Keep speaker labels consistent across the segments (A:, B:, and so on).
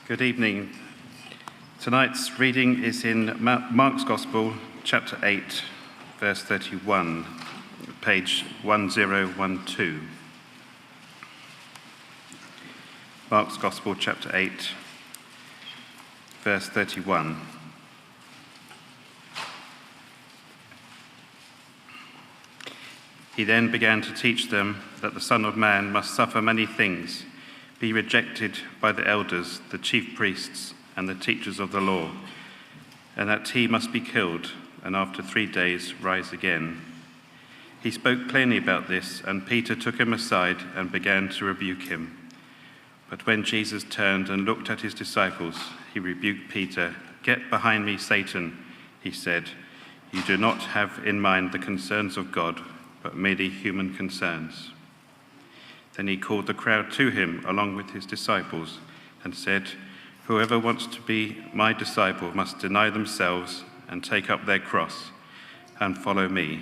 A: Good evening. Tonight's reading is in Mark's Gospel, chapter 8, verse 31, page 1012. Mark's Gospel, chapter 8, verse 31. He then began to teach them that the Son of Man must suffer many things, be rejected by the elders, the chief priests, and the teachers of the law, and that he must be killed, and after 3 days rise again. He spoke plainly about this, and Peter took him aside and began to rebuke him. But when Jesus turned and looked at his disciples, he rebuked Peter. "Get behind me, Satan," he said. "You do not have in mind the concerns of God, but merely human concerns." Then he called the crowd to him along with his disciples and said, "Whoever wants to be my disciple must deny themselves and take up their cross and follow me.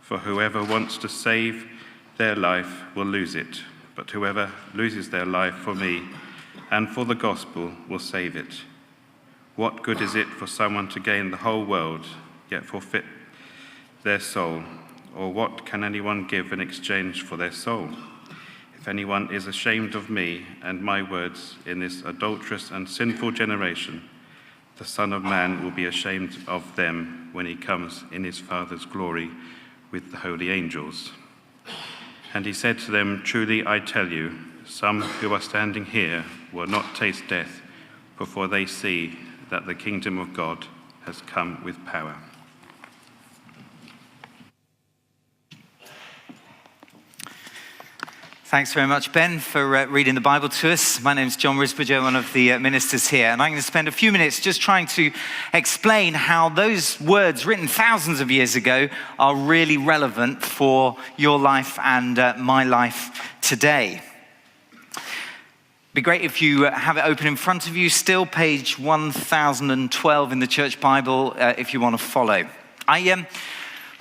A: For whoever wants to save their life will lose it, but whoever loses their life for me and for the gospel will save it. What good is it for someone to gain the whole world, yet forfeit their soul? Or what can anyone give in exchange for their soul? If anyone is ashamed of me and my words in this adulterous and sinful generation, the Son of Man will be ashamed of them when he comes in his Father's glory with the holy angels." And he said to them, "Truly I tell you, some who are standing here will not taste death before they see that the kingdom of God has come with power."
B: Thanks very much, Ben, for reading the Bible to us. My name is John Risbridger, one of the ministers here, and I'm going to spend a few minutes just trying to explain how those words written thousands of years ago are really relevant for your life and my life today. It'd be great if you have it open in front of you still, page 1012 in the Church Bible, if you want to follow. I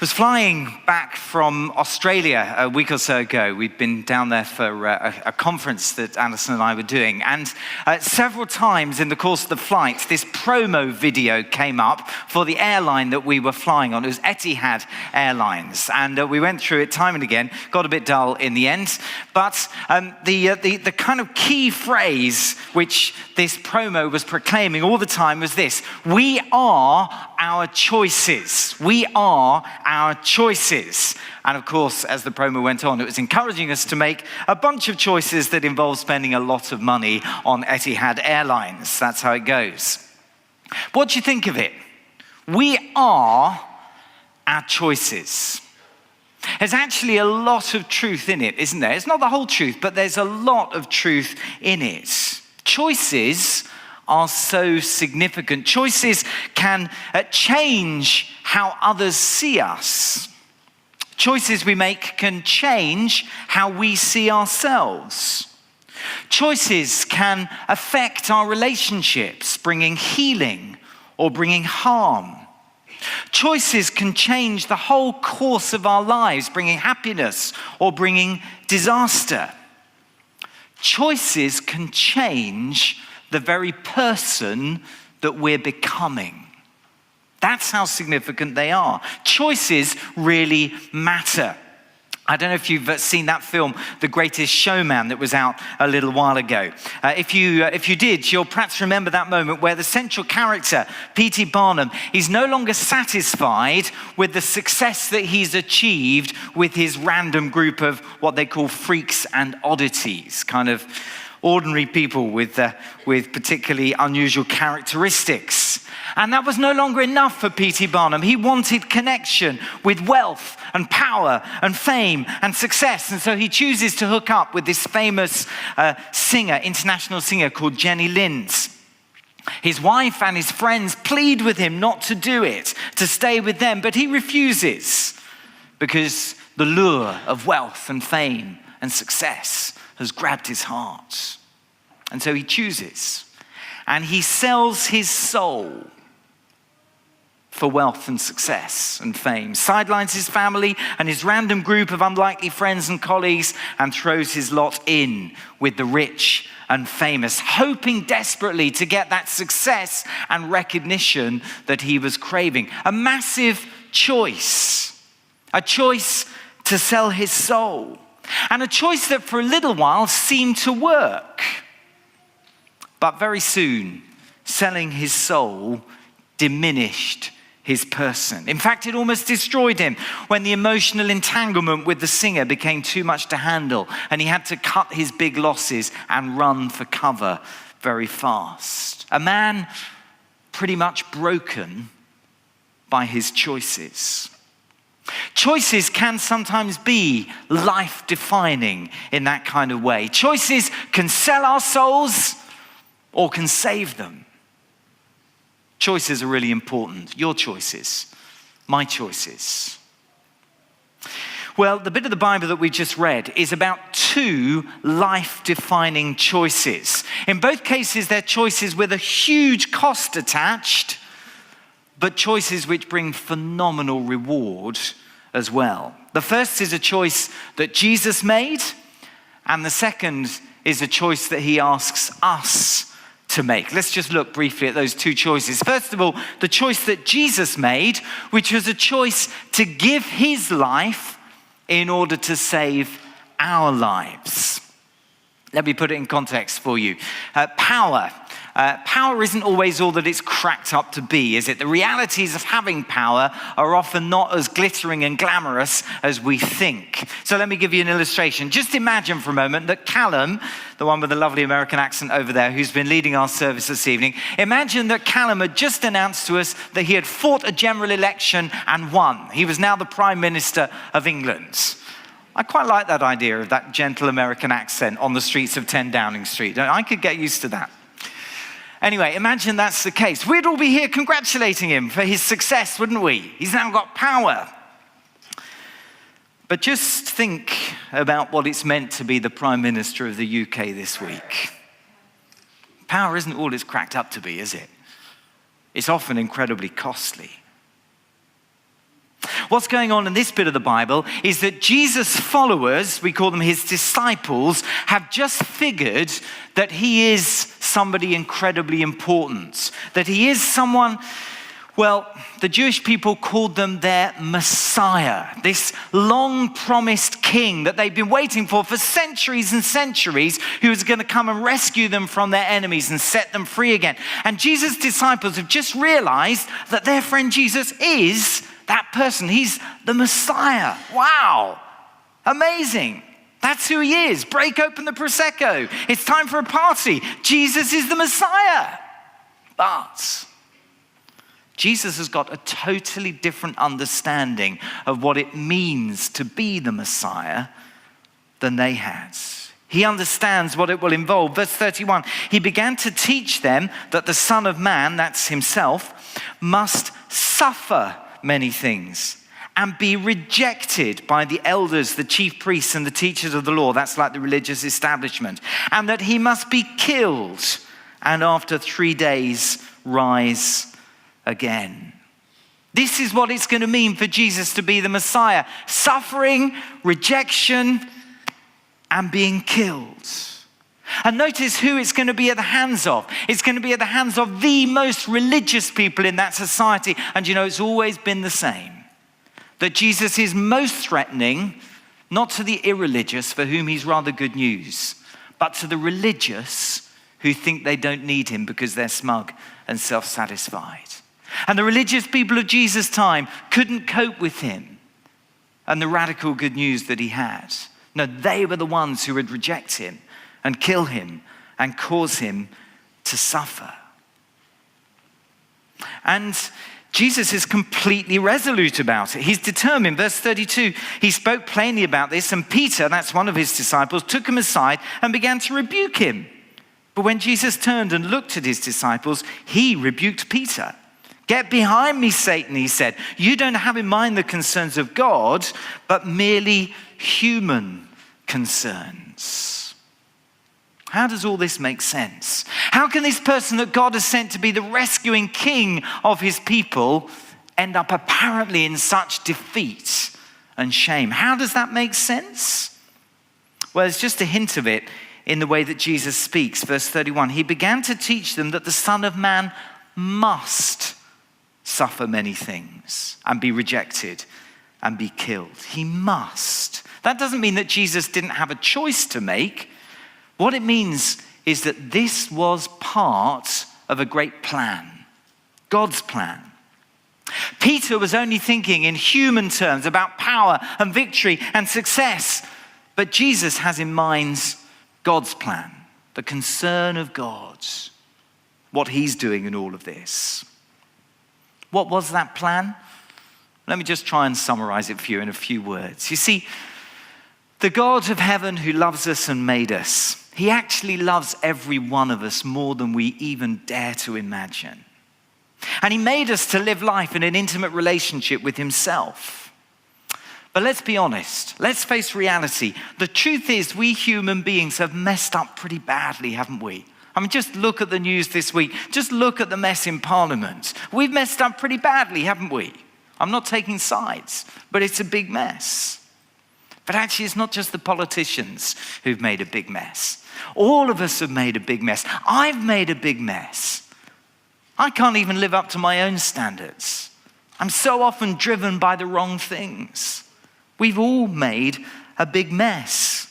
B: was flying back from Australia a week or so ago. We'd been down there for a conference that Alison and I were doing. And several times in the course of the flight, this promo video came up for the airline that we were flying on. It was Etihad Airlines. And we went through it time and again, got a bit dull in the end. But the kind of key phrase which this promo was proclaiming all the time was this: we are our choices. We are our choices. And of course, as the promo went on, it was encouraging us to make a bunch of choices that involve spending a lot of money on Etihad Airlines. That's how it goes. What do you think of it? We are our choices. There's actually a lot of truth in it, isn't there? It's not the whole truth, but there's a lot of truth in it. Choices are so significant. Choices can change how others see us. Choices we make can change how we see ourselves. Choices can affect our relationships, bringing healing or bringing harm. Choices can change the whole course of our lives, bringing happiness or bringing disaster. Choices can change the very person that we're becoming. That's how significant they are. Choices really matter. I don't know if you've seen that film, The Greatest Showman, that was out a little while ago. If you did, you'll perhaps remember that moment where the central character, P.T. Barnum, is no longer satisfied with the success that he's achieved with his random group of what they call freaks and oddities, kind of ordinary people with particularly unusual characteristics. And that was no longer enough for P.T. Barnum. He wanted connection with wealth and power and fame and success. And so he chooses to hook up with this famous international singer called Jenny Lind. His wife and his friends plead with him not to do it, to stay with them, but he refuses because the lure of wealth and fame and success has grabbed his heart. And so he chooses, and he sells his soul for wealth and success and fame, sidelines his family and his random group of unlikely friends and colleagues, and throws his lot in with the rich and famous, hoping desperately to get that success and recognition that he was craving. A massive choice, a choice to sell his soul, and a choice that for a little while seemed to work. But very soon, selling his soul diminished his person. In fact, it almost destroyed him when the emotional entanglement with the singer became too much to handle, and he had to cut his big losses and run for cover very fast. A man pretty much broken by his choices. Choices can sometimes be life-defining in that kind of way. Choices can sell our souls or can save them. Choices are really important. Your choices, my choices. Well, the bit of the Bible that we just read is about two life-defining choices. In both cases, they're choices with a huge cost attached, but choices which bring phenomenal reward as well. The first is a choice that Jesus made, and the second is a choice that he asks us to make. Let's just look briefly at those two choices. First of all, the choice that Jesus made, which was a choice to give his life in order to save our lives. Let me put it in context for you. Power. Power isn't always all that it's cracked up to be, is it? The realities of having power are often not as glittering and glamorous as we think. So let me give you an illustration. Just imagine for a moment that Callum, the one with the lovely American accent over there, who's been leading our service this evening, imagine that Callum had just announced to us that he had fought a general election and won. He was now the Prime Minister of England. I quite like that idea of that gentle American accent on the streets of 10 Downing Street. I could get used to that. Anyway, imagine that's the case. We'd all be here congratulating him for his success, wouldn't we? He's now got power. But just think about what it's meant to be the Prime Minister of the UK this week. Power isn't all it's cracked up to be, is it? It's often incredibly costly. What's going on in this bit of the Bible is that Jesus' followers, we call them his disciples, have just figured that he is somebody incredibly important. That he is someone, well, the Jewish people called them their Messiah, this long-promised king that they've been waiting for centuries and centuries, who is going to come and rescue them from their enemies and set them free again. And Jesus' disciples have just realized that their friend Jesus is that person. He's the Messiah. Wow. Amazing. That's who he is. Break open the Prosecco. It's time for a party. Jesus is the Messiah. But Jesus has got a totally different understanding of what it means to be the Messiah than they had. He understands what it will involve. Verse 31, he began to teach them that the Son of Man, that's himself, must suffer many things and be rejected by the elders, the chief priests, and the teachers of the law. That's like the religious establishment. And that he must be killed and after 3 days rise again. This is what it's going to mean for Jesus to be the Messiah. Suffering, rejection, and being killed. And notice who it's going to be at the hands of. It's going to be at the hands of the most religious people in that society. And you know, it's always been the same. That Jesus is most threatening, not to the irreligious, for whom he's rather good news, but to the religious who think they don't need him because they're smug and self-satisfied. And the religious people of Jesus' time couldn't cope with him and the radical good news that he had. No, they were the ones who would reject him and kill him and cause him to suffer. And Jesus is completely resolute about it. He's determined. Verse 32, he spoke plainly about this, and Peter, that's one of his disciples, took him aside and began to rebuke him. But when Jesus turned and looked at his disciples, he rebuked Peter. "Get behind me, Satan," he said. "You don't have in mind the concerns of God, but merely human concerns." How does all this make sense? How can this person that God has sent to be the rescuing king of his people end up apparently in such defeat and shame. How does that make sense? Well, there's just a hint of it in the way that Jesus speaks. Verse 31, he began to teach them that the Son of Man must suffer many things and be rejected and be killed. He must. That doesn't mean that Jesus didn't have a choice to make. What it means is that this was part of a great plan, God's plan. Peter was only thinking in human terms about power and victory and success, but Jesus has in mind God's plan, the concern of God, what he's doing in all of this. What was that plan? Let me just try and summarize it for you in a few words. You see, the God of heaven who loves us and made us, he actually loves every one of us more than we even dare to imagine. And he made us to live life in an intimate relationship with himself. But let's be honest. Let's face reality. The truth is we human beings have messed up pretty badly, haven't we? I mean, just look at the news this week. Just look at the mess in Parliament. We've messed up pretty badly, haven't we? I'm not taking sides, but it's a big mess. But actually, it's not just the politicians who've made a big mess. All of us have made a big mess. I've made a big mess. I can't even live up to my own standards. I'm so often driven by the wrong things. We've all made a big mess.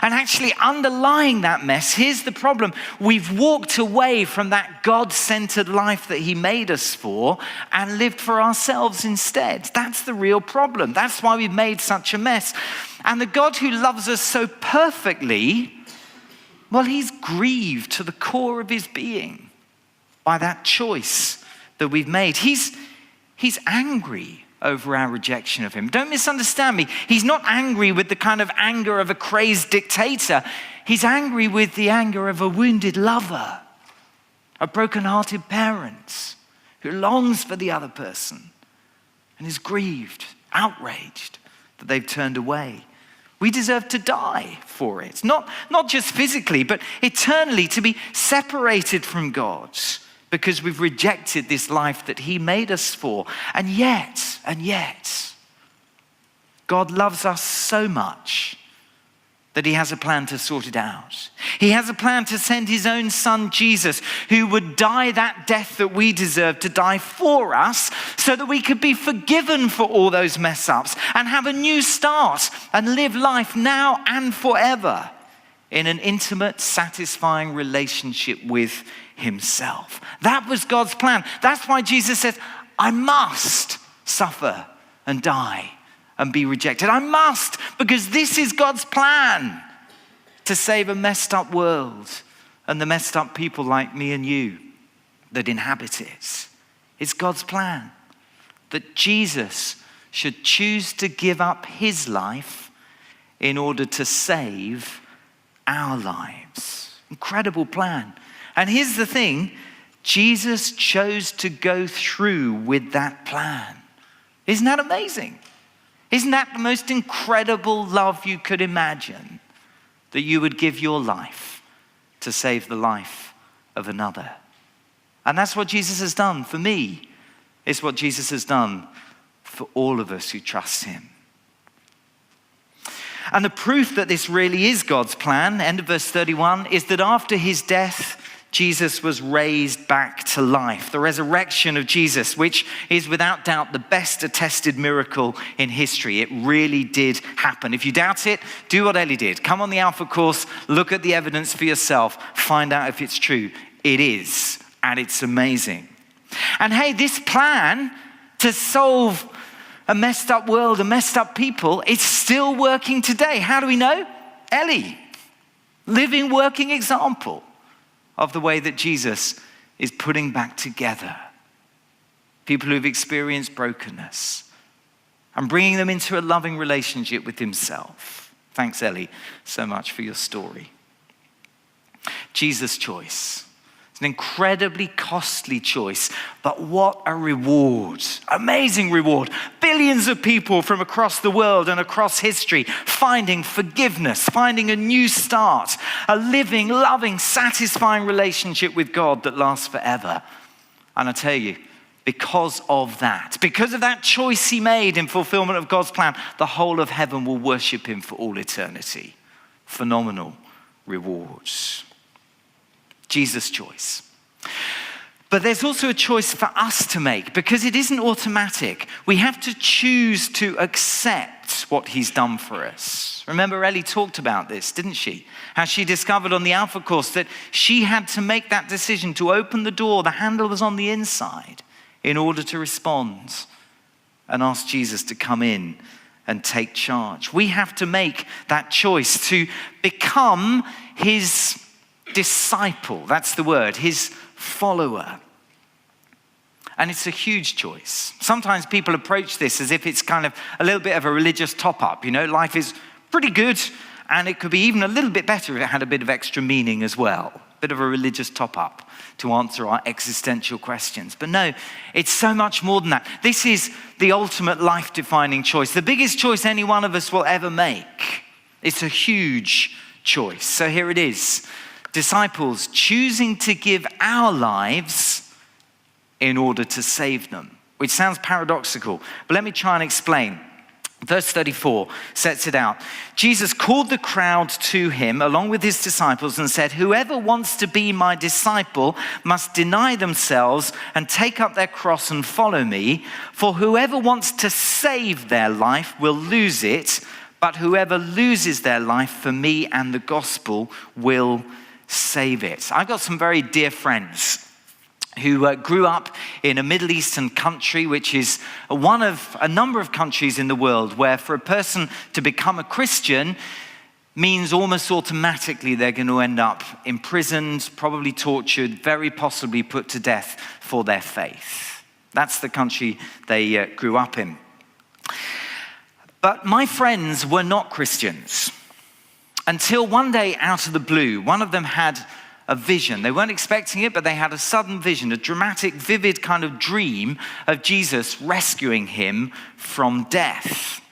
B: And actually underlying that mess, here's the problem. We've walked away from that God-centered life that he made us for and lived for ourselves instead. That's the real problem. That's why we've made such a mess. And the God who loves us so perfectly, well, he's grieved to the core of his being by that choice that we've made. He's angry over our rejection of him. Don't misunderstand me. He's not angry with the kind of anger of a crazed dictator. He's angry with the anger of a wounded lover, a broken-hearted parent who longs for the other person and is grieved, outraged that they've turned away. We deserve to die for it. Not just physically, but eternally, to be separated from God, because we've rejected this life that he made us for. And yet, God loves us so much that he has a plan to sort it out. He has a plan to send his own son, Jesus, who would die that death that we deserve to die for us, so that we could be forgiven for all those mess ups and have a new start and live life now and forever in an intimate, satisfying relationship with himself. That was God's plan. That's why Jesus said, I must suffer and die and be rejected. I must, because this is God's plan to save a messed up world and the messed up people like me and you that inhabit it. It's God's plan that Jesus should choose to give up his life in order to save our lives. Incredible plan. And here's the thing, Jesus chose to go through with that plan. Isn't that amazing? Isn't that the most incredible love you could imagine? That you would give your life to save the life of another. And that's what Jesus has done for me. It's what Jesus has done for all of us who trust him. And the proof that this really is God's plan, end of verse 31, is that after his death, Jesus was raised back to life. The resurrection of Jesus, which is without doubt the best attested miracle in history. It really did happen. If you doubt it, do what Ellie did. Come on the Alpha course, look at the evidence for yourself, find out if it's true. It is, and it's amazing. And hey, this plan to solve a messed up world, a messed up people, it's still working today. How do we know? Ellie, living, working example of the way that Jesus is putting back together people who've experienced brokenness and bringing them into a loving relationship with himself. Thanks, Ellie, so much for your story. Jesus' choice. It's an incredibly costly choice, but what a reward. Amazing reward. Billions of people from across the world and across history finding forgiveness, finding a new start, a living, loving, satisfying relationship with God that lasts forever. And I tell you, because of that choice he made in fulfillment of God's plan, the whole of heaven will worship him for all eternity. Phenomenal rewards. Jesus' choice. But there's also a choice for us to make, because it isn't automatic. We have to choose to accept what he's done for us. Remember, Ellie talked about this, didn't she? How she discovered on the Alpha course that she had to make that decision to open the door. The handle was on the inside in order to respond and ask Jesus to come in and take charge. We have to make that choice to become his disciple. That's the word, his follower. And it's a huge choice. Sometimes people approach this as if it's kind of a little bit of a religious top-up. You know, life is pretty good, and it could be even a little bit better if it had a bit of extra meaning as well. A bit of a religious top-up to answer our existential questions. But no, it's so much more than that. This is the ultimate life-defining choice, the biggest choice any one of us will ever make. It's a huge choice. So here it is. Disciples choosing to give our lives in order to save them, which sounds paradoxical, but let me try and explain. Verse 34 sets it out. Jesus called the crowd to him along with his disciples and said, "Whoever wants to be my disciple must deny themselves and take up their cross and follow me. For whoever wants to save their life will lose it, but whoever loses their life for me and the gospel will save it." I've got some very dear friends who grew up in a Middle Eastern country, which is one of a number of countries in the world where for a person to become a Christian means almost automatically they're going to end up imprisoned, probably tortured, very possibly put to death for their faith. That's the country they grew up in. But my friends were not Christians until one day out of the blue, one of them had a vision. They weren't expecting it, but they had a sudden vision, a dramatic, vivid kind of dream of Jesus rescuing him from death.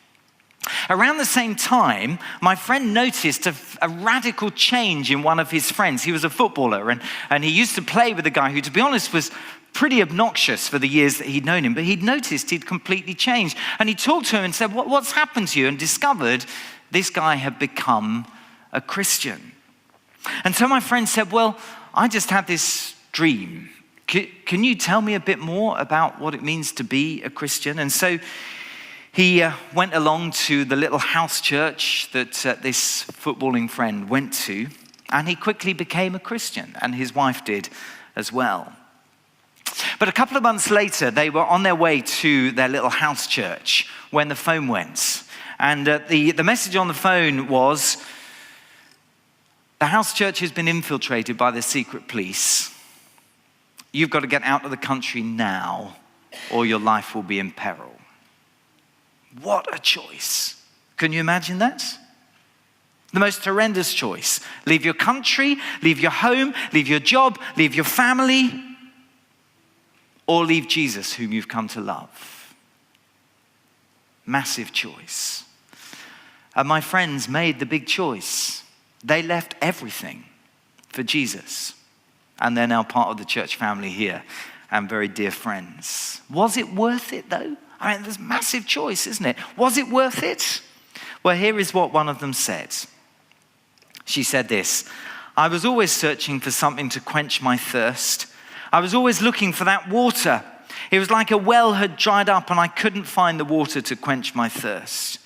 B: Around the same time, my friend noticed a radical change in one of his friends. He was a footballer, and he used to play with a guy who, to be honest, was pretty obnoxious for the years that he'd known him, but he'd noticed he'd completely changed. And he talked to him and said, "What's happened to you?" And discovered this guy had become a Christian. And so my friend said, "Well, I just had this dream. Can you tell me a bit more about what it means to be a Christian?" And so he went along to the little house church that this footballing friend went to, and he quickly became a Christian, and his wife did as well. But a couple of months later, they were on their way to their little house church when the phone went. And the message on the phone was, "The house church has been infiltrated by the secret police. You've got to get out of the country now, or your life will be in peril." What a choice. Can you imagine that? The most horrendous choice. Leave your country, leave your home, leave your job, leave your family, or leave Jesus, whom you've come to love. Massive choice. And my friends made the big choice. They left everything for Jesus. And they're now part of the church family here and very dear friends. Was it worth it though? I mean, there's a massive choice, isn't it? Was it worth it? Well, here is what one of them said. She said this: "I was always searching for something to quench my thirst. I was always looking for that water. It was like a well had dried up and I couldn't find the water to quench my thirst.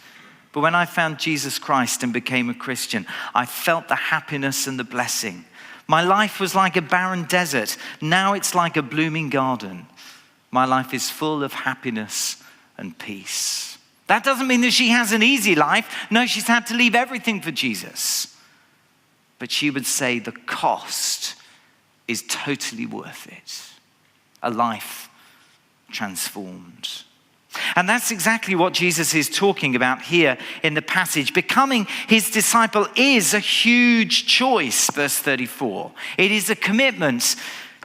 B: But when I found Jesus Christ and became a Christian, I felt the happiness and the blessing. My life was like a barren desert. Now it's like a blooming garden. My life is full of happiness and peace." That doesn't mean that she has an easy life. No, she's had to leave everything for Jesus. But she would say the cost is totally worth it. A life transformed. And that's exactly what Jesus is talking about here in the passage. Becoming his disciple is a huge choice, verse 34. It is a commitment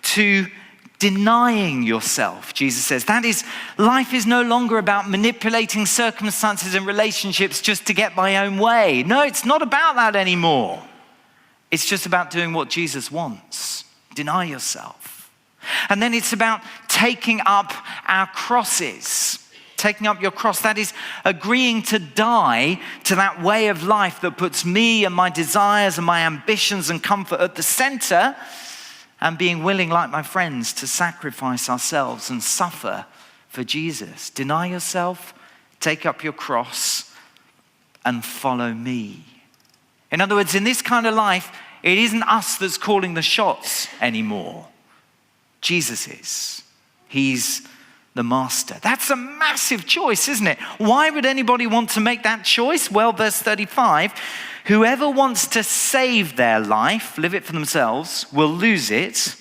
B: to denying yourself, Jesus says. That is, life is no longer about manipulating circumstances and relationships just to get my own way. No, it's not about that anymore. It's just about doing what Jesus wants. Deny yourself. And then it's about taking up our crosses. Taking up your cross, that is agreeing to die to that way of life that puts me and my desires and my ambitions and comfort at the center, and being willing, like my friends, to sacrifice ourselves and suffer for Jesus. Deny yourself, take up your cross, and follow me. In other words, in this kind of life, it isn't us that's calling the shots anymore. Jesus is. He's the master. That's a massive choice, isn't it? Why would anybody want to make that choice? Well, verse 35, whoever wants to save their life, live it for themselves, will lose it.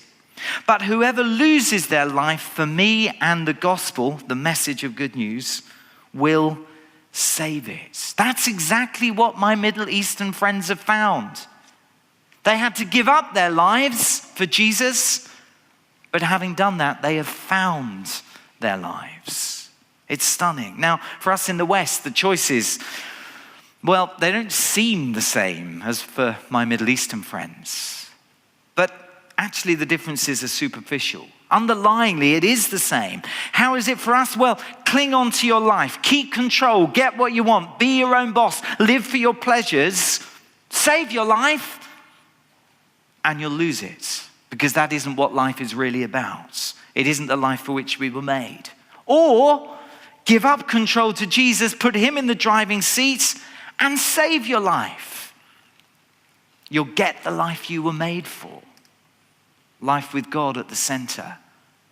B: But whoever loses their life for me and the gospel, the message of good news, will save it. That's exactly what my Middle Eastern friends have found. They had to give up their lives for Jesus, but having done that, they have found their lives. It's stunning. Now, for us in the West, the choices, well, they don't seem the same as for my Middle Eastern friends. But actually, the differences are superficial. Underlyingly, it is the same. How is it for us? Well, cling on to your life, keep control, get what you want, be your own boss, live for your pleasures, save your life, and you'll lose it, because that isn't what life is really about. It isn't the life for which we were made. Or give up control to Jesus, put him in the driving seat, and save your life. You'll get the life you were made for. Life with God at the center.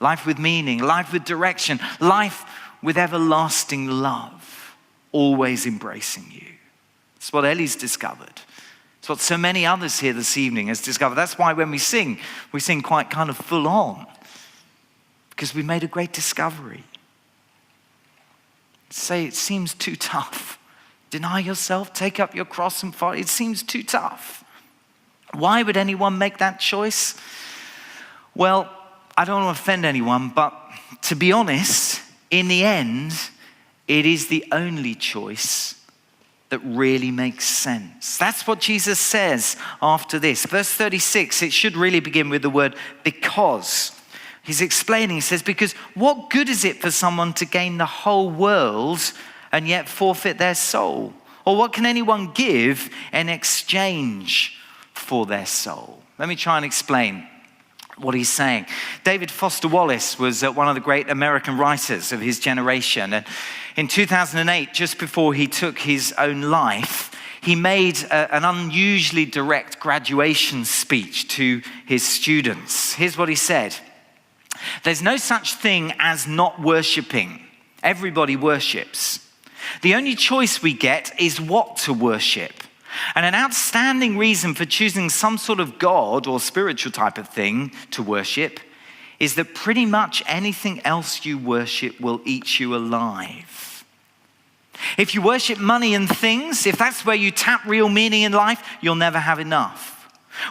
B: Life with meaning, life with direction, life with everlasting love, always embracing you. It's what Ellie's discovered. It's what so many others here this evening has discovered. That's why when we sing quite kind of full on, because we made a great discovery. Say it seems too tough. Deny yourself, take up your cross and follow. It seems too tough. Why would anyone make that choice? Well, I don't want to offend anyone, but to be honest, in the end, it is the only choice that really makes sense. That's what Jesus says after this. Verse 36, it should really begin with the word because. He's explaining, he says, because what good is it for someone to gain the whole world and yet forfeit their soul? Or what can anyone give in exchange for their soul? Let me try and explain what he's saying. David Foster Wallace was one of the great American writers of his generation. And in 2008, just before he took his own life, he made an unusually direct graduation speech to his students. Here's what he said. There's no such thing as not worshiping. Everybody worships. The only choice we get is what to worship. And an outstanding reason for choosing some sort of God or spiritual type of thing to worship is that pretty much anything else you worship will eat you alive. If you worship money and things, if that's where you tap real meaning in life, you'll never have enough.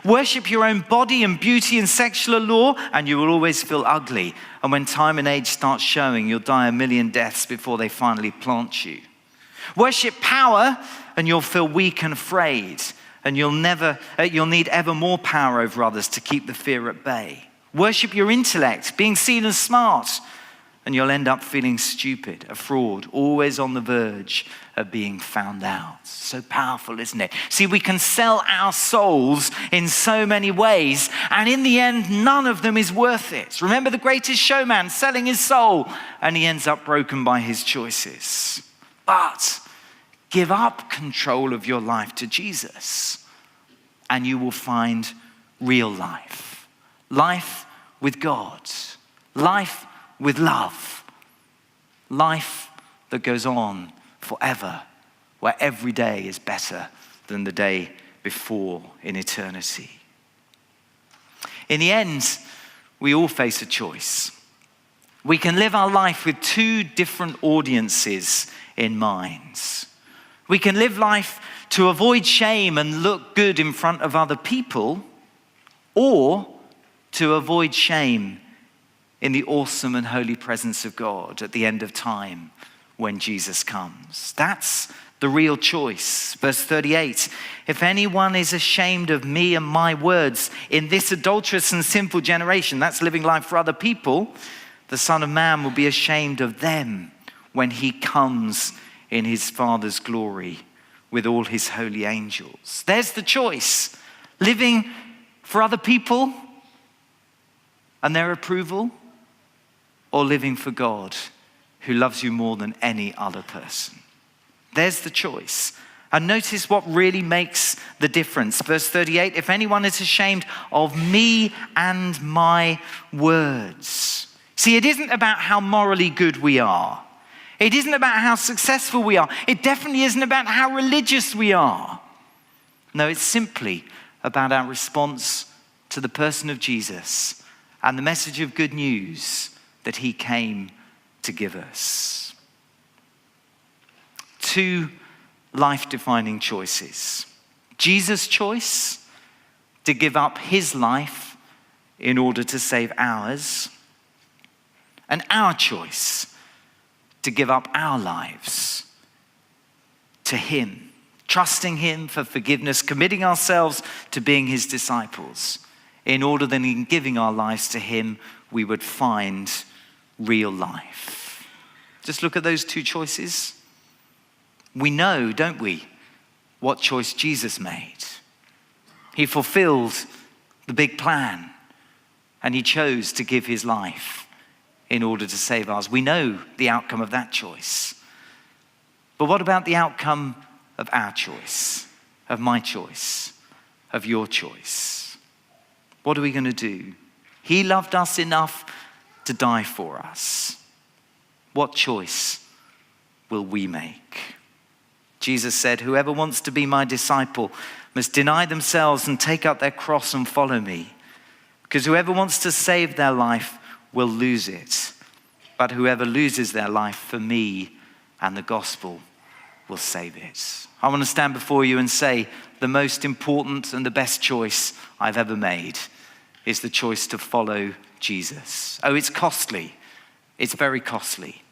B: Worship your own body and beauty and sexual allure, and you will always feel ugly. And when time and age starts showing, you'll die a million deaths before they finally plant you. Worship power, and you'll feel weak and afraid, and you'll need ever more power over others to keep the fear at bay. Worship your intellect, being seen as smart, and you'll end up feeling stupid, a fraud, always on the verge of being found out. So powerful, isn't it? See, we can sell our souls in so many ways, and in the end, none of them is worth it. Remember the greatest showman selling his soul, and he ends up broken by his choices. But give up control of your life to Jesus, and you will find real life. Life with God. Life with love. Life that goes on forever, where every day is better than the day before in eternity. In the end, we all face a choice. We can live our life with two different audiences in mind. We can live life to avoid shame and look good in front of other people, or to avoid shame in the awesome and holy presence of God at the end of time when Jesus comes. That's the real choice. Verse 38, if anyone is ashamed of me and my words in this adulterous and sinful generation, that's living life for other people, the Son of Man will be ashamed of them when he comes in his Father's glory with all his holy angels. There's the choice. Living for other people and their approval, or living for God who loves you more than any other person. There's the choice. And notice what really makes the difference. Verse 38, if anyone is ashamed of me and my words. See, it isn't about how morally good we are. It isn't about how successful we are. It definitely isn't about how religious we are. No, it's simply about our response to the person of Jesus and the message of good news that he came to give us. Two life-defining choices. Jesus' choice to give up his life in order to save ours, and our choice to give up our lives to him, trusting him for forgiveness, committing ourselves to being his disciples, in order that in giving our lives to him, we would find real life. Just look at those two choices. We know, don't we, what choice Jesus made. He fulfilled the big plan, and he chose to give his life in order to save ours. We know the outcome of that choice. But what about the outcome of our choice, of my choice, of your choice? What are we going to do? He loved us enough to die for us. What choice will we make? Jesus said, whoever wants to be my disciple must deny themselves and take up their cross and follow me. Because whoever wants to save their life will lose it. But whoever loses their life for me and the gospel will save it. I want to stand before you and say the most important and the best choice I've ever made is the choice to follow Jesus. Oh, it's costly. It's very costly.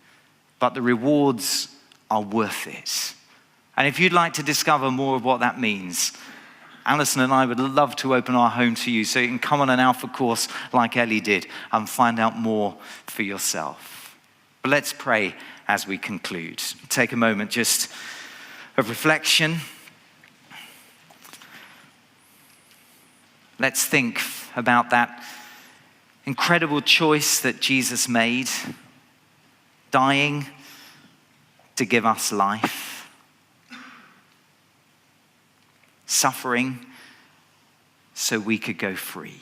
B: But the rewards are worth it. And if you'd like to discover more of what that means, Alison and I would love to open our home to you so you can come on an Alpha course like Ellie did and find out more for yourself. But let's pray as we conclude. Take a moment just of reflection. Let's think about that incredible choice that Jesus made, dying to give us life. Suffering so we could go free.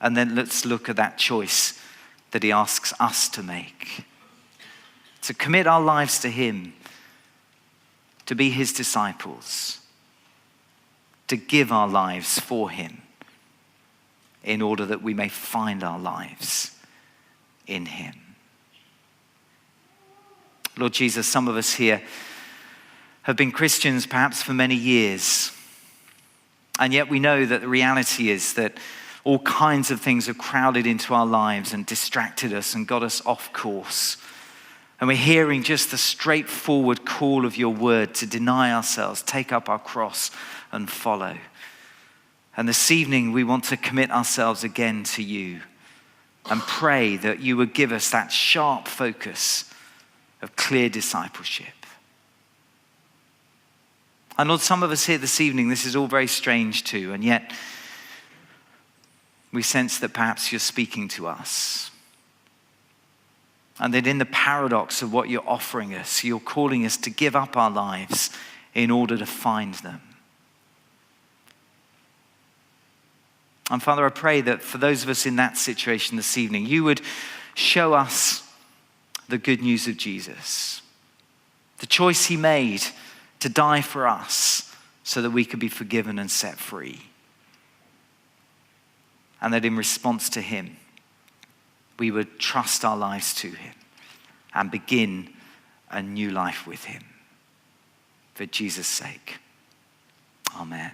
B: And then let's look at that choice that he asks us to make. To commit our lives to him, to be his disciples, to give our lives for him in order that we may find our lives in him. Lord Jesus, some of us here have been Christians perhaps for many years. And yet we know that the reality is that all kinds of things have crowded into our lives and distracted us and got us off course. And we're hearing just the straightforward call of your word to deny ourselves, take up our cross and follow. And this evening we want to commit ourselves again to you and pray that you would give us that sharp focus of clear discipleship. And Lord, some of us here this evening, this is all very strange too, and yet we sense that perhaps you're speaking to us. And that in the paradox of what you're offering us, you're calling us to give up our lives in order to find them. And Father, I pray that for those of us in that situation this evening, you would show us the good news of Jesus. The choice he made to die for us so that we could be forgiven and set free. And that in response to him, we would trust our lives to him and begin a new life with him. For Jesus' sake, amen.